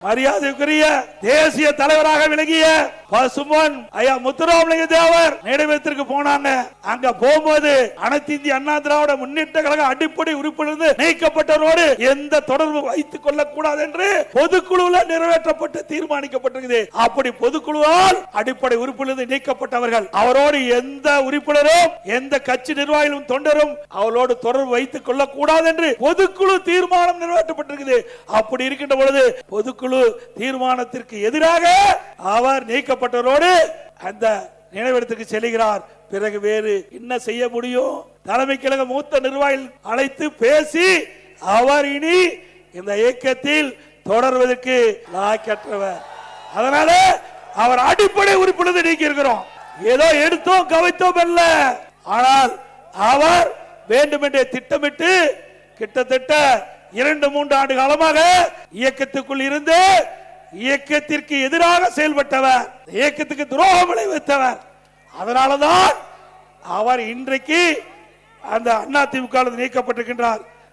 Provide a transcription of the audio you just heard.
மரியாதைக்குரிய தேசிய தலைவராக விளங்கிய பசுமன் ஐயா முத்துராமலிங்க தேவர் நினைவிடத்திற்கு போனாங்க. அங்க போகும்போது அனைத்து இந்திய அண்ணா திராவிட முன்னேற்ற கழக அடிப்படை உறுப்பினர் நீக்கப்பட்டவரோடு எந்த தொடர்பு வைத்துக் கொள்ளக் கூடாது என்று பொதுக்குழுவில் நிறைவேற்றப்பட்டு தீர்மானிக்கப்பட்டிருக்கிறது. அப்படி பொதுக்குழுவால் அடிப்படை உறுப்பினர் நீக்கப்பட்டவர்கள் அவரோடு எந்த உறுப்பினரும் எந்த கட்சி நிர்வாகிகளும் தொண்டரும் அவரோடு தொடர்பு வைத்துக் கொள்ளக் கூடாது என்று பொதுக்குழு தீர்மானம் நிறைவேற்றப்பட்டிருக்கிறது. அப்படி இருக்கின்ற பொழுது பொதுக்குழு தீர்மானத்திற்கு எதிராக அவர் நீக்கப்பட்டவரோடு அந்த நினைவிடத்துக்கு செல்கிறார். பிறகு வேறு என்ன செய்ய முடியும்? தலைமை கழக மூத்த நிர்வாகிகள் அழைத்து பேசி அவர் இனி இந்த இயக்கத்தில் தொடர்வதற்கு லாயக்கற்றவர். அதனால அவர் அடிப்படை உறுப்பினர் நீக்கி இருக்கிறோம். ஏதோ எடுத்தோம் கவித்தோம் அல்ல. ஆனால் அவர் வேண்டுமென்றே திட்டமிட்டு கிட்டத்தட்ட 2-3 ஆண்டு காலமாக இயக்கத்துக்குள் இருந்து இயக்கத்திற்கு எதிராக செயல்பட்டவர், இயக்கத்துக்கு துரோகம் விளைவித்தவர். அதனாலதான் அவர் இன்றைக்கு அந்த அதிமுக நீக்கப்பட்டிருக்கின்றார்.